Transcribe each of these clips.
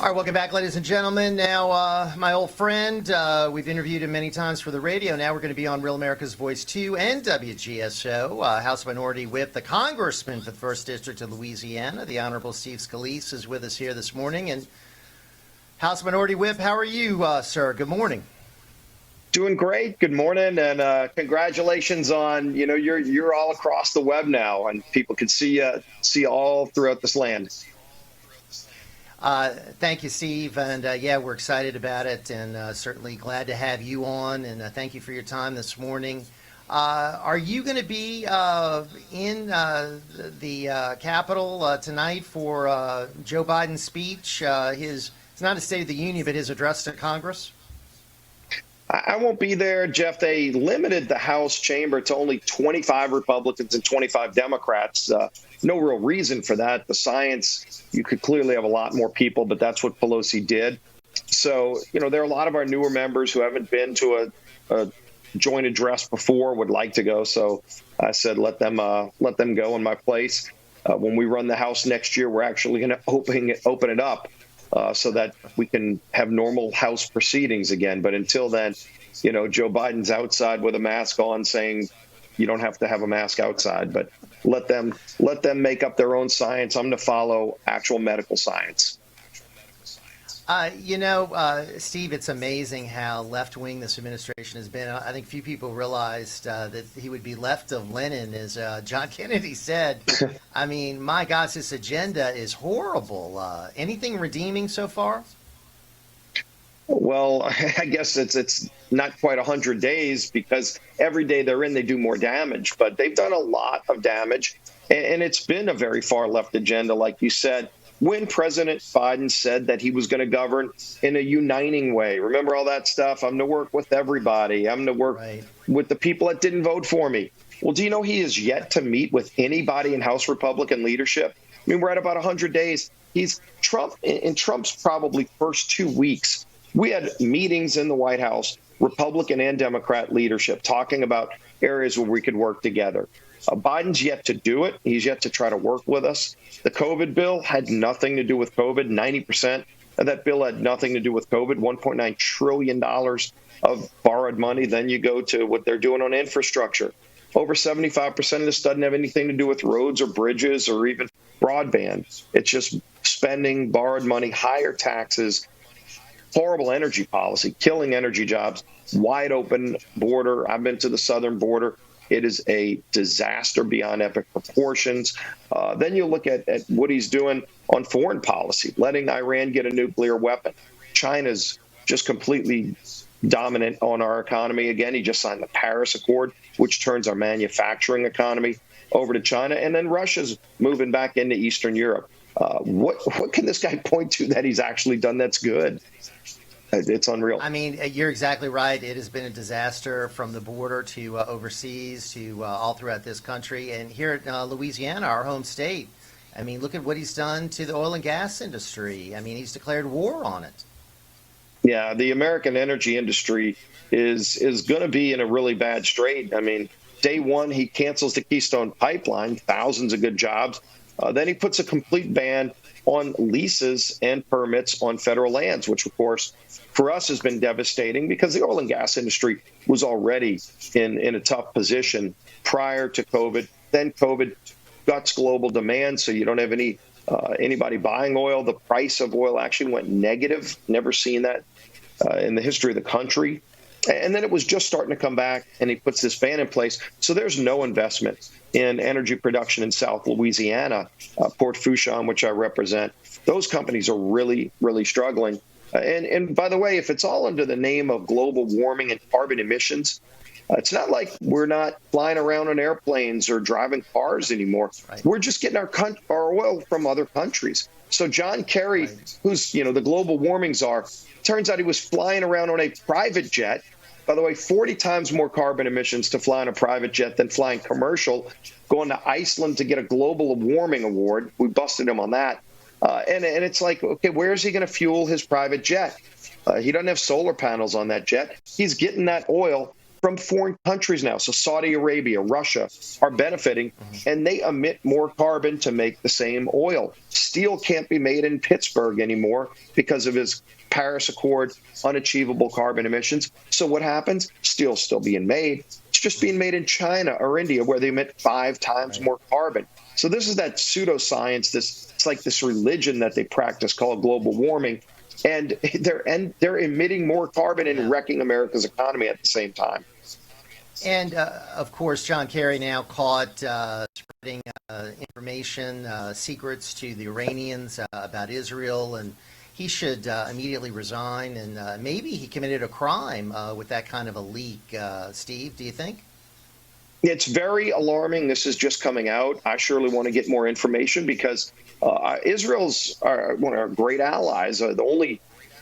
All right, welcome back, ladies and gentlemen. Now, my old friend, we've interviewed him many times for the radio. Now we're going to be on Real America's Voice 2 and WGSO. House Minority Whip, the congressman for the 1st District of Louisiana, the Honorable Steve Scalise, is with us here this morning. And House Minority Whip, how are you, sir? Good morning. Doing great. Good morning, and congratulations on, you're all across the web now, and people can see you all throughout this land. Thank you, Steve, and yeah, we're excited about it, and certainly glad to have you on, and thank you for your time this morning. Are you going to be in the Capitol tonight for Joe Biden's speech? It's not a State of the Union, but his address to Congress? I won't be there, Jeff. They limited the House chamber to only 25 Republicans and 25 Democrats. No real reason for that. The science, you could clearly have a lot more people, but that's what Pelosi did. So, there are a lot of our newer members who haven't been to a joint address before, would like to go. So I said, let them go in my place. When we run the House next year, we're actually going to open it up. So that we can have normal House proceedings again. But until then, Joe Biden's outside with a mask on saying you don't have to have a mask outside. But let them make up their own science. I'm going to follow actual medical science. Steve, it's amazing how left-wing this administration has been. I think few people realized that he would be left of Lenin, as John Kennedy said. I mean, my gosh, this agenda is horrible. Anything redeeming so far? Well, I guess it's not quite 100 days, because every day they're in, they do more damage. But they've done a lot of damage, and it's been a very far-left agenda, like you said. When President Biden said that he was going to govern in a uniting way, remember all that stuff? I'm going to work with everybody. I'm going to work with the people that didn't vote for me. Well, do you know he is yet to meet with anybody in House Republican leadership? I mean, we're at about 100 days. In Trump's probably first 2 weeks, we had meetings in the White House, Republican and Democrat leadership, talking about areas where we could work together. Biden's yet to do it. He's yet to try to work with us. The COVID bill had nothing to do with COVID. 90% of that bill had nothing to do with COVID. $1.9 trillion of borrowed money. Then you go to what they're doing on infrastructure. Over 75% of this doesn't have anything to do with roads or bridges or even broadband. It's just spending borrowed money, higher taxes, horrible energy policy, killing energy jobs, wide open border. I've been to the southern border. It is a disaster beyond epic proportions. Then you look at what he's doing on foreign policy, letting Iran get a nuclear weapon. China's just completely dominant on our economy. Again, he just signed the Paris Accord, which turns our manufacturing economy over to China. And then Russia's moving back into Eastern Europe. What can this guy point to that he's actually done that's good? It's unreal. I mean, you're exactly right. It has been a disaster from the border to overseas to all throughout this country. And here at Louisiana, our home state, I mean, look at what he's done to the oil and gas industry. I mean, he's declared war on it. Yeah, the American energy industry is going to be in a really bad strait. I mean, day one, he cancels the Keystone Pipeline, thousands of good jobs. Then he puts a complete ban on leases and permits on federal lands, which, of course, for us has been devastating because the oil and gas industry was already in a tough position prior to COVID. Then COVID guts global demand, so you don't have anybody buying oil. The price of oil actually went negative. Never seen that in the history of the country. And then it was just starting to come back, and he puts this ban in place. So there's no investment in energy production in South Louisiana, Port Fourchon, which I represent. Those companies are really, really struggling. And by the way, if it's all under the name of global warming and carbon emissions, it's not like we're not flying around on airplanes or driving cars anymore. Right. We're just getting our oil from other countries. So John Kerry, who's the global warming czar, turns out he was flying around on a private jet. By the way, 40 times more carbon emissions to fly on a private jet than flying commercial, going to Iceland to get a global warming award. We busted him on that. And it's like, okay, where is he going to fuel his private jet? He doesn't have solar panels on that jet. He's getting that oil from foreign countries now. So Saudi Arabia, Russia are benefiting, and they emit more carbon to make the same oil. Steel can't be made in Pittsburgh anymore because of his Paris Accord unachievable carbon emissions. So what happens? Steel's still being made. It's just being made in China or India, where they emit 5 times more carbon. So this is that pseudoscience, it's like this religion that they practice called global warming. And they're emitting more carbon and wrecking America's economy at the same time. And, of course, John Kerry now caught spreading information, secrets to the Iranians about Israel, and he should immediately resign. And maybe he committed a crime with that kind of a leak. Steve, do you think? It's very alarming. This is just coming out. I surely want to get more information because Israel's one of our great allies, the only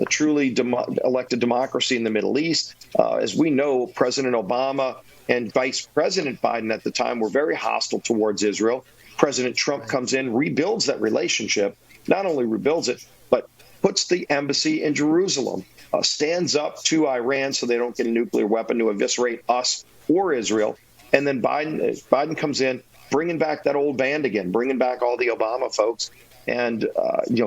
truly elected democracy in the Middle East. As we know, President Obama and Vice President Biden at the time were very hostile towards Israel. President Trump comes in, rebuilds that relationship, not only rebuilds it, but puts the embassy in Jerusalem, stands up to Iran so they don't get a nuclear weapon to eviscerate us or Israel. And then Biden comes in, bringing back that old band again, bringing back all the Obama folks. And,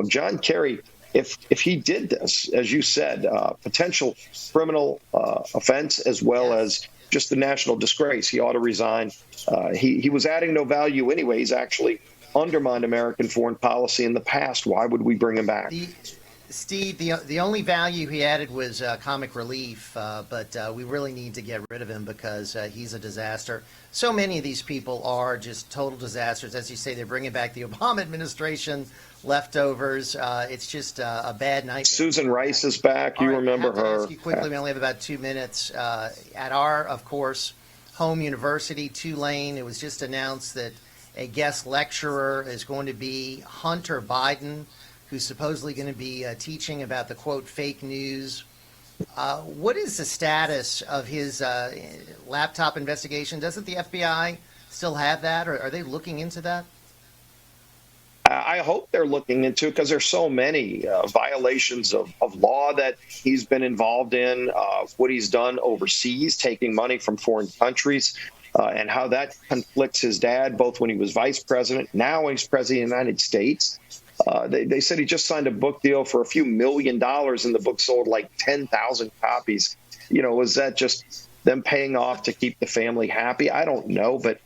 John Kerry, if he did this, as you said, potential criminal offense as well as just the national disgrace, he ought to resign. He was adding no value anyway. He's actually undermined American foreign policy in the past. Why would we bring him back? Steve, the only value he added was comic relief, but we really need to get rid of him because he's a disaster. So many of these people are just total disasters. As you say, they're bringing back the Obama administration leftovers. It's just a bad nightmare. Susan Rice is back. You remember her. I have to ask you quickly. We only have about 2 minutes. At our, of course, home university, Tulane, it was just announced that a guest lecturer is going to be Hunter Biden, who's supposedly going to be teaching about the, quote, fake news. What is the status of his laptop investigation? Doesn't the FBI still have that, or are they looking into that? I hope they're looking into it because there's so many violations of law that he's been involved in, what he's done overseas, taking money from foreign countries, and how that conflicts his dad, both when he was vice president, now when he's president of the United States. They said he just signed a book deal for a few $1 million, and the book sold like 10,000 copies. Was that just them paying off to keep the family happy? I don't know, but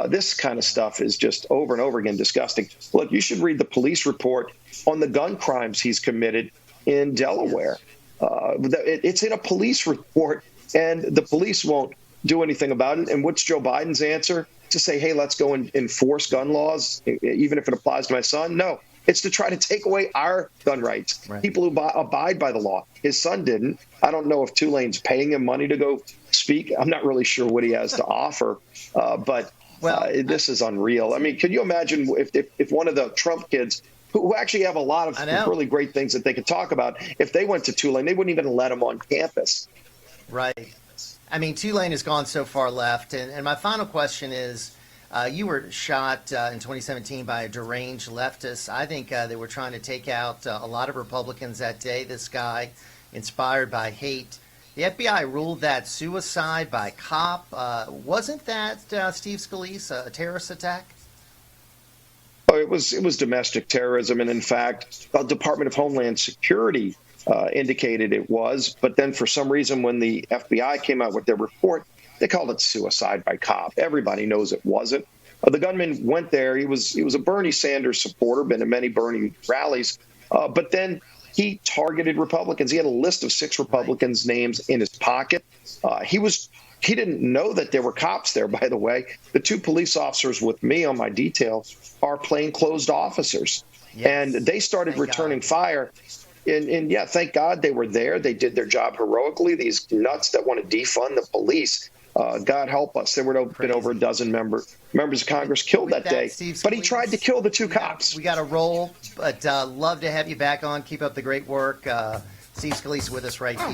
this kind of stuff is just over and over again disgusting. Look, you should read the police report on the gun crimes he's committed in Delaware. It's in a police report, and the police won't do anything about it. And what's Joe Biden's answer? To say, hey, let's go and enforce gun laws, even if it applies to my son? No. It's to try to take away our gun rights, people who abide by the law. His son didn't. I don't know if Tulane's paying him money to go speak. I'm not really sure what he has to offer, but this is unreal. I mean, can you imagine if one of the Trump kids, who actually have a lot of really great things that they could talk about, if they went to Tulane, they wouldn't even let them on campus. Right. I mean, Tulane has gone so far left. And my final question is, you were shot in 2017 by a deranged leftist. I think they were trying to take out a lot of Republicans that day. This guy, inspired by hate. The FBI ruled that suicide by cop. Wasn't that, Steve Scalise, a terrorist attack? Oh, it was domestic terrorism. And in fact, the Department of Homeland Security indicated it was. But then for some reason, when the FBI came out with their report, they called it suicide by cop. Everybody knows it wasn't. The gunman went there. He was a Bernie Sanders supporter, been to many Bernie rallies. But then he targeted Republicans. He had a list of 6 Republicans' names in his pocket. He didn't know that there were cops there, by the way. The 2 police officers with me on my detail are plainclothes officers. Yes. And they started returning fire. And thank God they were there. They did their job heroically. These nuts that want to defund the police, God help us. There would have been over a dozen members of Congress killed that day. But he tried to kill the 2 cops. We got to roll, but love to have you back on. Keep up the great work. Steve Scalise with us right here.